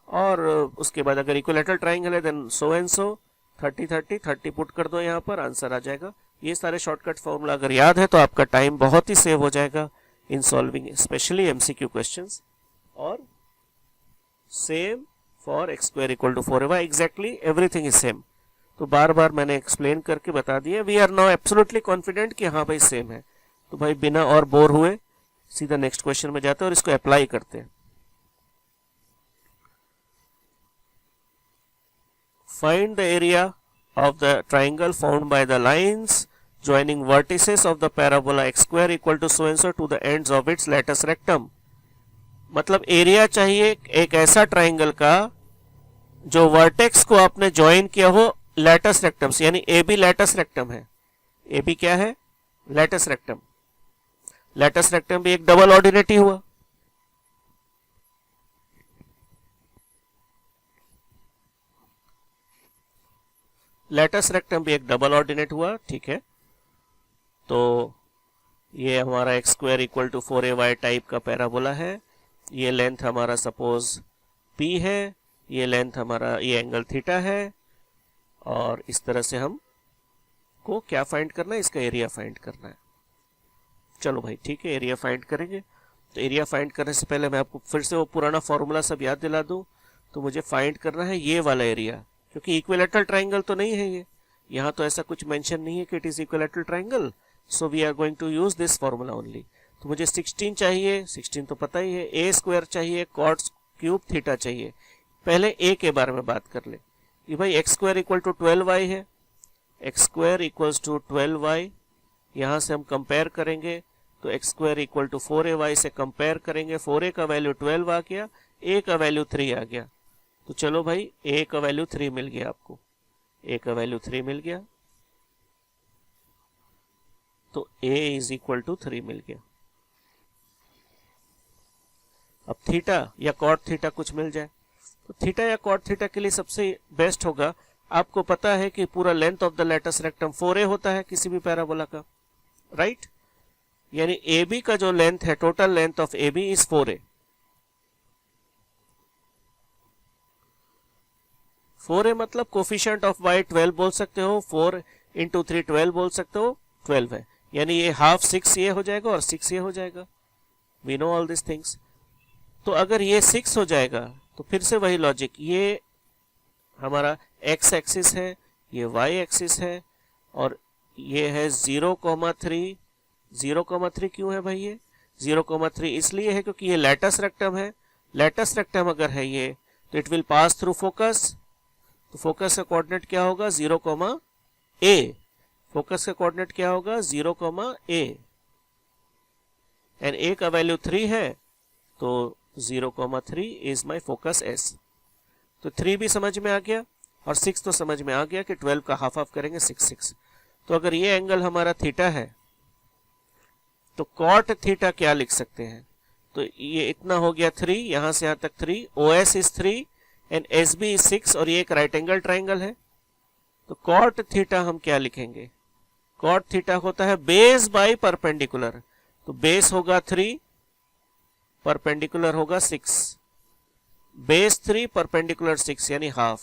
और उसके बाद अगर इक्विलेटरल ट्राइंगल है then so and so 30 put कर दो, यहाँ पर आंसर आ जाएगा। ये सारे शॉर्टकट फॉर्मूला अगर याद है तो आपका टाइम बहुत ही सेव हो जाएगा in solving specially MCQ questions. और same for x square equal to 4ay, exactly everything is same. तो बार बार मैंने एक्सप्लेन करके बता दिया, we are now absolutely confident कि हाँ भाई सेम है। तो भाई बिना और बोर हुए सीधा नेक्स्ट क्वेश्चन में जाते हैं और इसको अप्लाई करते हैं। Find the area of the triangle formed by the lines joining vertices of the parabola x square equal to so and so to the ends of its latus rectum। मतलब area चाहिए एक ऐसा triangle का जो vertex को आपने join किया हो लैटस रेक्टम से, यानी ए बी लैटस रेक्टम है। ए बी क्या है लैटस रेक्टम, लैटस रेक्टम भी एक डबल ऑर्डिनेट ही हुआ। लैटस रेक्टम भी एक डबल ऑर्डिनेट हुआ, ठीक है। तो ये हमारा X square equal to 4ay type का पैराबोला है, ये लेंथ हमारा सपोज p है, ये लेंथ हमारा ये एंगल थीटा है, और इस तरह से हम को क्या फाइंड करना है, इसका एरिया फाइंड करना है। चलो भाई ठीक है, एरिया फाइंड करेंगे। तो एरिया फाइंड करने से पहले मैं आपको फिर से वो पुराना फॉर्मूला सब याद दिला दूं। तो मुझे फाइंड करना है ये वाला एरिया, क्योंकि इक्विलेटरल ट्राइंगल तो नहीं है ये, यहाँ तो ऐसा कुछ मेंशन नहीं है कि it is equilateral triangle, so we are going to use this formula only. तो मुझे 16 चाहिए, 16 तो पता ही है, ए स्क्वायर चाहिए, कॉट क्यूब थीटा चाहिए। पहले ए के बारे में बात कर ले, ये भाई x square equal to 12y है, x square equals to 12y, यहाँ से हम कंपेयर करेंगे तो x square equal to 4ay से कंपेयर करेंगे, 4a का वैल्यू 12 आ गया, a का वैल्यू 3 आ गया। तो चलो भाई a का वैल्यू 3 मिल गया आपको, a का वैल्यू 3 मिल गया, तो a इज इक्वल टू 3 मिल गया। अब थीटा या कॉट थीटा कुछ मिल जाए, तो थीटा या कॉट थीटा के लिए सबसे बेस्ट होगा, आपको पता है कि पूरा length of the latus rectum 4a होता है किसी भी पैराबोला का, राइट? यानी AB का जो लेंथ है, total length of AB is 4a। 4a मतलब कोफिशिएंट ऑफ y 12 बोल सकते हो, 4 इंटू 3 12 बोल सकते हो, 12 है, यानी ये हाफ 6 ये हो जाएगा और 6 ये हो जाएगा। We know all this things. तो अगर ये 6 हो जाएगा तो फिर से वही लॉजिक, ये हमारा x एक्सिस है, ये y एक्सिस है, और ये है 0,3। 0,3 क्यों है भाई? ये 0,3 इसलिए है क्योंकि ये लैटस रेक्टम है। लैटस रेक्टम अगर है ये तो it will pass through focus, तो फोकस का कोऑर्डिनेट क्या होगा 0,a। फोकस का कोऑर्डिनेट क्या होगा 0,a, एंड a का वैल्यू 3 है, तो 0,3 इज माई फोकस s। तो 3 भी समझ में आ गया और 6 तो समझ में आ गया कि 12 का हाफ हाफ करेंगे 6। तो अगर ये एंगल हमारा थीटा है तो कॉट थीटा क्या लिख सकते हैं? तो ये इतना हो गया 3, यहां से यहां तक 3, OS is 3 and SB is 6, और ये एक राइट एंगल ट्राइंगल है। तो कॉट थीटा हम क्या लिखेंगे? कॉट थीटा होता है बेस बाय परपेंडिकुलर, तो बेस होगा 3, परपेंडिकुलर होगा 6, बेस 3 परपेंडिकुलर 6 यानी हाफ।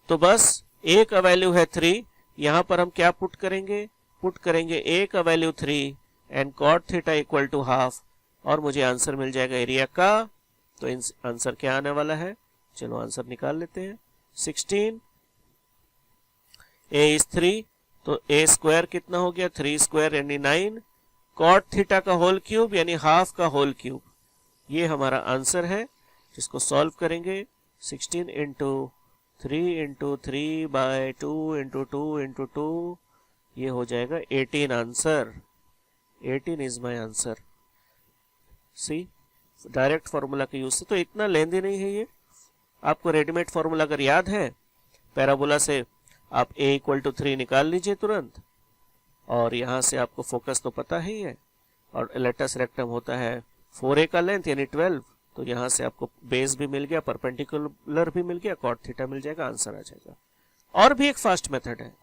तो बस a का वैल्यू है 3, यहां पर हम क्या पुट करेंगे? पुट करेंगे a का value 3 and cot theta equal to half, और मुझे आंसर मिल जाएगा एरिया का। तो आंसर क्या आने वाला है? चलो आंसर निकाल लेते हैं। 16, a इज 3, तो a स्क्वायर कितना हो गया? 3 स्क्वायर यानी 9, कॉट थीटा का होल क्यूब यानी हाफ का होल क्यूब, ये हमारा आंसर है जिसको सॉल्व करेंगे 16 into 3 into 3 by 2 into 2 into 2, ये हो जाएगा 18 answer. 18 is my answer. See direct formula के यूज से, तो इतना लेंदी नहीं है ये। आपको रेडीमेड फॉर्मूला अगर याद है पैराबोला से, आप a इक्वल टू 3 निकाल लीजिए तुरंत, और यहां से आपको फोकस तो पता ही है, और लेटस रेक्टम होता है 4a का लेंथ यानी 12, तो यहां से आपको बेस भी मिल गया, परपेंडिकुलर भी मिल गया, कॉट थीटा मिल जाएगा, आंसर आ जाएगा। और भी एक फास्ट मेथड है,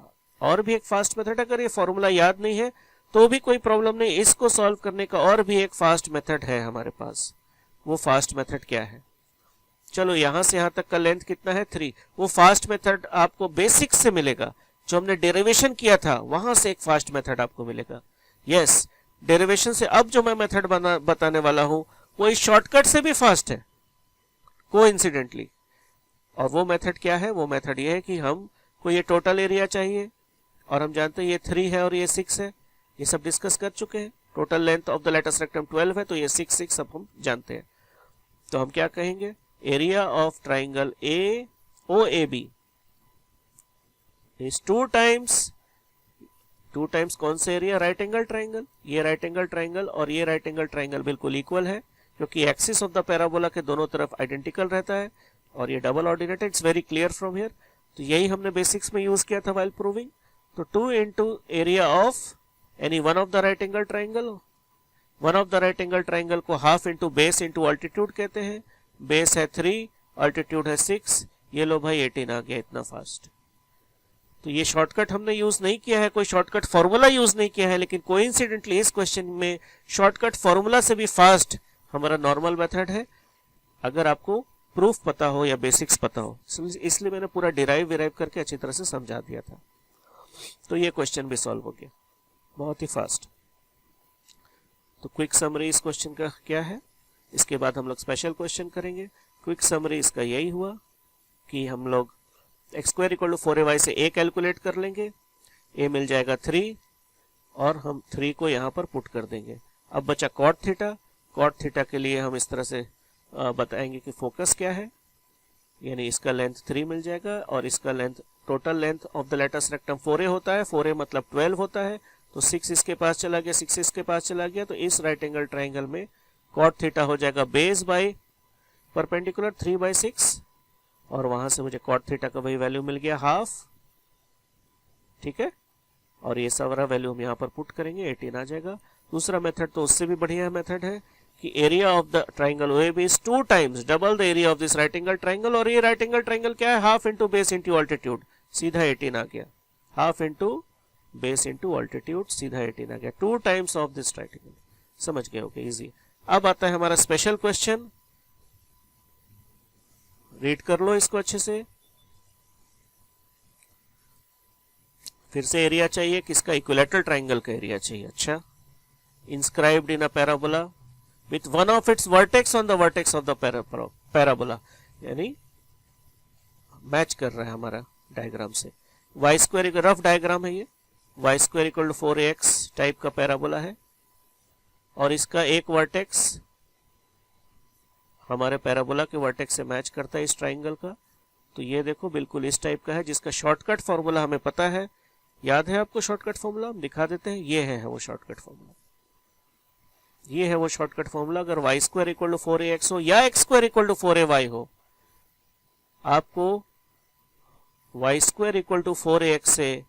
और भी एक फास्ट मेथड, अगर ये फॉर्मूला याद नहीं है तो भी कोई प्रॉब्लम नहीं, इसको सॉल्व करने का और भी एक फास्ट मेथड है हमारे पास। वो फास्ट मेथड क्या है? चलो यहां से यहां तक का लेंथ कितना है 3, वो फास्ट मेथड आपको बेसिक्स से मिलेगा, जो हमने डेरिवेशन किया था वहां से एक फास्ट मेथड आपको मिलेगा। यस, डेरिवेशन से अब जो मैं मेथड बताने वाला हूं वो इस शॉर्टकट से भी फास्ट है कोइंसिडेंटली। और वो मेथड क्या है? वो मेथड ये है कि हमको ये टोटल एरिया चाहिए, और हम जानते हैं ये 3 है और ये 6 है, ये सब डिस्कस कर चुके हैं। Total length of the latus rectum 12 है, तो ये 6 सब हम जानते हैं। तो हम क्या कहेंगे? Area of triangle A O A B is 2 times कौन से एरिया? Right angle triangle. ये राइट एंगल ट्राइंगल और ये राइट एंगल ट्राइंगल बिल्कुल इक्वल है, क्योंकि एक्सिस ऑफ द पैराबोला के दोनों तरफ आइडेंटिकल रहता है, और ये डबल ऑर्डिनेट है। It's very clear from here. तो यही हमने बेसिक्स में यूज किया था व्हाइल प्रूविंग। तो 2 into area of any one of the right angle triangle, one of the right angle triangle को half into base into altitude कहते हैं। बेस है 3, अल्टीट्यूड है 6, ये लो भाई 18 आ गया इतना फास्ट। तो ये शॉर्टकट हमने यूज नहीं किया है, कोई शॉर्टकट फॉर्मूला यूज नहीं किया है, लेकिन कोइंसिडेंटली इस क्वेश्चन में शॉर्टकट फॉर्मूला से भी फास्ट हमारा नॉर्मल मेथड है, अगर आपको प्रूफ पता हो या बेसिक्स पता हो। इसलिए मैंने पूरा डिराइव करके अच्छी तरह से समझा दिया था। तो ये क्वेश्चन भी सॉल्व हो गया बहुत ही फास्ट। तो क्विक समरी इस क्वेश्चन का क्या है? इसके बाद हम लोग स्पेशल क्वेश्चन करेंगे। क्विक समरी इसका यही हुआ कि हम लोग x square equal to 4ay से a कैलकुलेट कर लेंगे, a मिल जाएगा 3, और हम 3 को यहाँ पर पुट कर देंगे। अब बचा कॉट थीटा। कॉट थीटा के लिए हम इस तरह से बताएंगे कि फोकस क्या है, यानी इसका लेंथ 3 मिल जाएगा, और इसका length, total length of the latus rectum 4a होता है, 4a मतलब 12 होता है, तो 6 इसके पास चला गया, 6 इसके पास चला गया, तो इस राइट एंगल ट्राइंगल में कॉट थीटा हो जाएगा बेस बाय परपेंडिकुलर 3/6, और वहां से मुझे कॉट थीटा का वही वैल्यू मिल गया हाफ। ठीक है, और ये सारा वैल्यू हम यहाँ पर पुट करेंगे, 18 आ जाएगा। दूसरा मेथड तो उससे भी बढ़िया मेथड है कि area of the triangle OAB is 2 times double the area of this right angle triangle, और ये राइट एंगल ट्राइंगल क्या है? Half into base into altitude, सीधा 18 आ गया। Half into base into altitude, सीधा 18 आ गया। 2 times of this right angle. समझ गए? Okay, easy. अब आता है हमारा स्पेशल क्वेश्चन। रीड कर लो इसको अच्छे से। फिर से एरिया चाहिए किसका? इक्विलैटरल ट्राइंगल का एरिया चाहिए। अच्छा, inscribed in a parabola with one of its vertex on the vertex of the parabola, यानी मैच कर रहा है हमारा डायग्राम से। वाई स्क्वायर एक रफ डायग्राम है ये। Y square equal to 4ax type का पैराबोला है, और इसका एक वर्टेक्स हमारे पैराबोला के वर्टेक्स से मैच करता है इस ट्राइंगल का। तो ये देखो बिल्कुल इस टाइप का है, जिसका शॉर्टकट फॉर्मूला हमें पता है। याद है आपको शॉर्टकट फॉर्मूला? हम दिखा देते हैं। ये है वो शॉर्टकट फॉर्मूला, ये है वो शॉर्टकट फॉर्मूला। अगर y square equal to 4ax हो या x square equal to 4ay हो, आपको Y square equal to 4ax से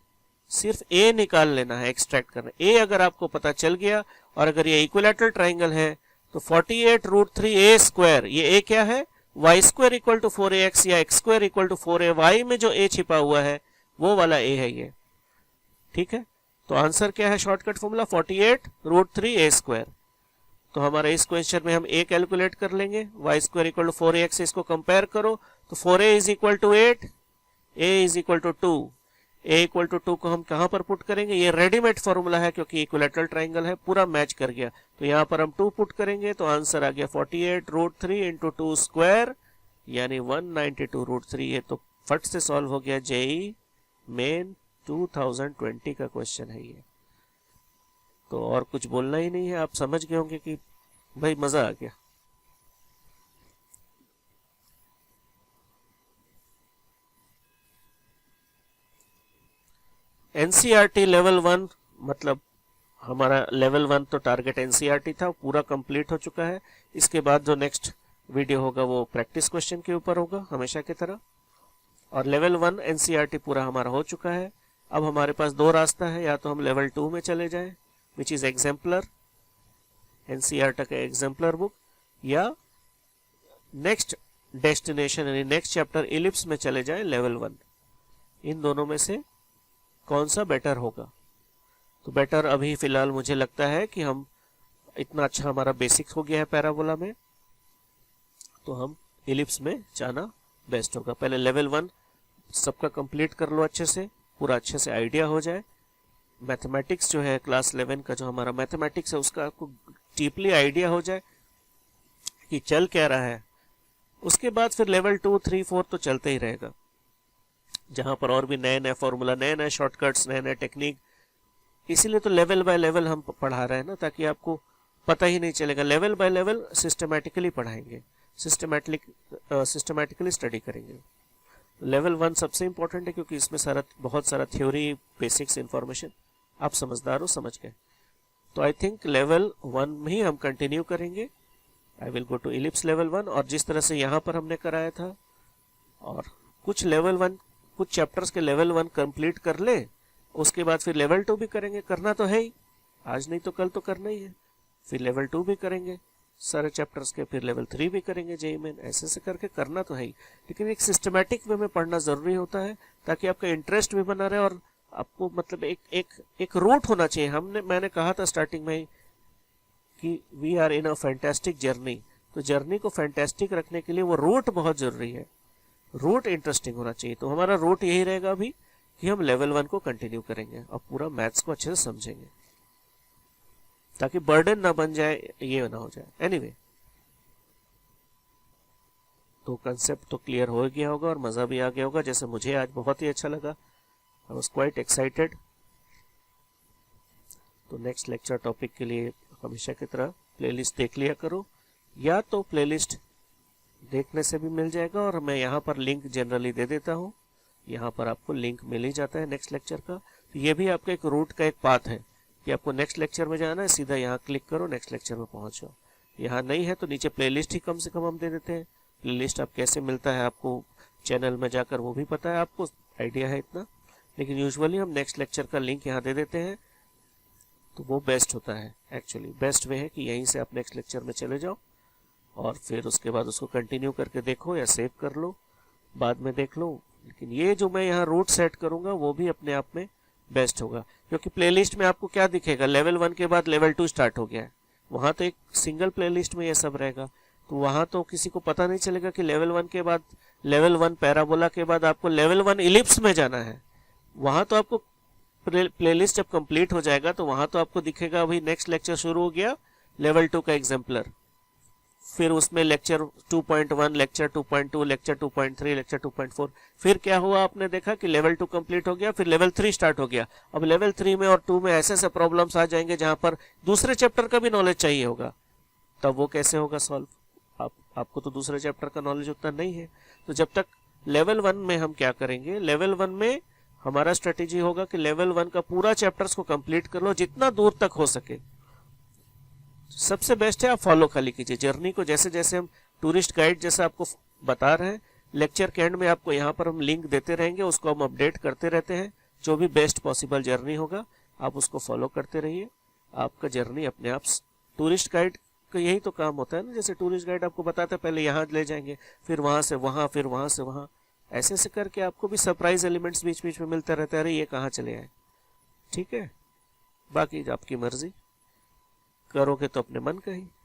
सिर्फ a निकाल लेना है, एक्सट्रैक्ट करना है। a अगर आपको पता चल गया, और अगर ये इक्विलैटरल ट्राइंगल है, तो 48√3a स्क्वायर, ये a क्या है? Y square equal to 4ax या x square equal to 4ay में जो a छिपा हुआ है वो वाला a है ये। ठीक है, तो आंसर क्या है? Shortcut formula 48√3a square. तो हमारा इस क्वेश्चन में हम a कैलकुलेट कर लेंगे। Y square equal to 4ax से इसको कंपेयर करो, तो 4a is equal to 8, a is equal to 2। a equal to 2 को हम कहां पर पुट करेंगे? ये रेडीमेड फॉर्मूला है, क्योंकि इक्विलैटरल ट्राइंगल है, पूरा मैच कर गया। तो यहां पर हम 2 पुट करेंगे, तो आंसर आ गया 48√3 इंटू 2 स्क्वायर, यानी 192√3। ये तो फट से सॉल्व हो गया। जेई मेन 2020 का क्वेश्चन है ये। तो और कुछ बोलना ही नहीं है, आप समझ गए होंगे कि भाई मजा आ गया। एनसीईआरटी लेवल 1 मतलब हमारा लेवल 1 तो टारगेट एनसीईआरटी था, पूरा कंप्लीट हो चुका है। इसके बाद जो नेक्स्ट वीडियो होगा वो प्रैक्टिस क्वेश्चन के ऊपर होगा हमेशा की तरह। और लेवल 1 एनसीईआरटी पूरा हमारा हो चुका है। अब हमारे पास दो रास्ता है, या तो हम लेवल 2 में चले जाएं विच इज एग्जाम्पलर, एनसीईआरटी का एग्जाम्पलर बुक, या नेक्स्ट डेस्टिनेशन यानी नेक्स्ट चैप्टर इलिप्स में चले जाएं लेवल 1। इन दोनों में से कौन सा बेटर होगा? तो बेटर अभी फिलहाल मुझे लगता है कि हम इतना अच्छा हमारा बेसिक हो गया है पैराबोला में, तो हम इलिप्स में जाना बेस्ट होगा। पहले लेवल 1 सबका कंप्लीट कर लो अच्छे से, पूरा अच्छे से आइडिया हो जाए। मैथमेटिक्स जो है क्लास 11 का जो हमारा मैथमेटिक्स है उसका आपको डीपली आइडिया हो जाए कि चल क्या रहा है। उसके बाद फिर लेवल 2, 3, 4 तो चलते ही रहेगा, जहां पर और भी नए नए फॉर्मूला, नए नए शॉर्टकट्स, नए नए टेक्निक। इसीलिए तो लेवल बाय लेवल हम पढ़ा रहे हैं ना, ताकि आपको पता ही नहीं चलेगा। लेवल बाय लेवल सिस्टमैटिकली पढ़ाएंगे, सिस्टमैटिकली स्टडी करेंगे। लेवल 1 सबसे इंपॉर्टेंट है क्योंकि इसमें बहुत सारा थ्योरी, बेसिक्स, इंफॉर्मेशन, आप समझदार हो, समझ गए। तो आई थिंक लेवल 1 में ही हम कंटिन्यू करेंगे। I will go to ellipse level 1, और जिस तरह से यहाँ पर हमने कराया था, और कुछ लेवल 1 कुछ चैप्टर्स के लेवल 1 कंप्लीट कर ले, उसके बाद फिर लेवल 2 भी करेंगे। करना तो है ही, आज नहीं तो कल तो करना ही है। फिर लेवल 2 भी करेंगे सारे चैप्टर्स के, फिर लेवल 3 भी करेंगे जेईई मेन, ऐसे करके करना तो है ही। लेकिन एक सिस्टमैटिक वे में पढ़ना जरूरी होता है, ताकि आपका इंटरेस्ट भी बना रहे और आपको मतलब एक रूट होना चाहिए। मैंने कहा था स्टार्टिंग में ही कि we are in a fantastic journey, तो जर्नी को फैंटास्टिक रखने के लिए वो रूट बहुत जरूरी है। रूट इंटरेस्टिंग होना चाहिए। तो हमारा रूट यही रहेगा अभी कि हम लेवल 1 को कंटिन्यू करेंगे और पूरा मैथ्स को अच्छे से समझेंगे, ताकि बर्डन ना बन जाए, ये ना हो जाए। एनीवे, तो कंसेप्ट तो क्लियर हो गया होगा और मजा भी आ गया होगा, जैसे मुझे आज बहुत ही अच्छा लगा। I was quite excited. तो नेक्स्ट लेक्चर टॉपिक के लिए हमेशा की तरह प्लेलिस्ट देख लिया करो, या तो प्लेलिस्ट देखने से भी मिल जाएगा, और मैं यहाँ पर लिंक जनरली दे देता हूँ। यहाँ पर आपको लिंक मिल ही जाता है नेक्स्ट लेक्चर का। तो ये भी आपका एक रूट का एक पाथ है कि आपको नेक्स्ट लेक्चर में जाना है, सीधा यहाँ क्लिक करो, नेक्स्ट लेक्चर में पहुंच जाओ। यहाँ नहीं है तो नीचे प्लेलिस्ट ही कम से कम हम दे देते हैं। प्लेलिस्ट आप कैसे मिलता है आपको चैनल में जाकर वो भी पता है, आपको आइडिया है इतना, लेकिन यूजुअली हम नेक्स्ट लेक्चर का लिंक यहाँ दे देते हैं, तो वो बेस्ट होता है। एक्चुअली बेस्ट वे है कि यहीं से आप नेक्स्ट लेक्चर में चले जाओ और फिर उसके बाद उसको कंटिन्यू करके देखो, या सेव कर लो, बाद में देख लो। लेकिन ये जो मैं यहाँ रूट सेट करूंगा वो भी अपने आप में बेस्ट होगा, क्योंकि प्लेलिस्ट में आपको क्या दिखेगा, लेवल 1 के बाद लेवल 2 स्टार्ट हो गया है। वहां तो एक सिंगल प्लेलिस्ट में ये सब रहेगा, तो वहां तो किसी को पता नहीं चलेगा कि लेवल 1 के बाद, लेवल 1 पैराबोला के बाद आपको लेवल 1 इलिप्स में जाना है। वहां तो आपको प्लेलिस्ट जब कंप्लीट हो जाएगा तो वहां तो आपको दिखेगा अभी नेक्स्ट लेक्चर शुरू हो गया, लेवल 2 का एग्जाम्पलर, फिर उसमें लेक्चर 2.1, लेक्चर 2.2, लेक्चर 2.3, लेक्चर 2.4। फिर क्या हुआ, आपने देखा कि लेवल 2 कंप्लीट हो गया, फिर लेवल 3 स्टार्ट हो गया। अब लेवल 3 में और 2 में ऐसे ऐसे प्रॉब्लम्स आ जाएंगे जहां पर दूसरे चैप्टर का भी नॉलेज चाहिए होगा, तब वो कैसे होगा सॉल्व? आपको तो दूसरे चैप्टर का नॉलेज उतना नहीं है। तो जब तक लेवल 1 में हम क्या करेंगे, लेवल 1 में हमारा स्ट्रेटेजी होगा कि लेवल 1 का पूरा चैप्टर्स को कंप्लीट कर लो जितना दूर तक हो सके। सबसे बेस्ट है आप फॉलो खाली कीजिए जर्नी को, जैसे जैसे हम टूरिस्ट गाइड जैसे आपको बता रहे हैं। लेक्चर के एंड में आपको यहाँ पर हम लिंक देते रहेंगे, उसको हम अपडेट करते रहते हैं। जो भी बेस्ट पॉसिबल जर्नी होगा आप उसको फॉलो करते रहिए, आपका जर्नी अपने आप। टूरिस्ट गाइड का यही तो काम होता है ना, जैसे टूरिस्ट गाइड आपको बताते हैं पहले यहाँ ले जाएंगे, फिर वहां से वहां, फिर वहां से वहां, ऐसे ऐसे करके आपको भी सरप्राइज एलिमेंट्स बीच बीच में मिलते रहते हैं। अरे ये कहाँ चले आए, ठीक है। बाकी आपकी मर्जी, करोगे तो अपने मन का ही।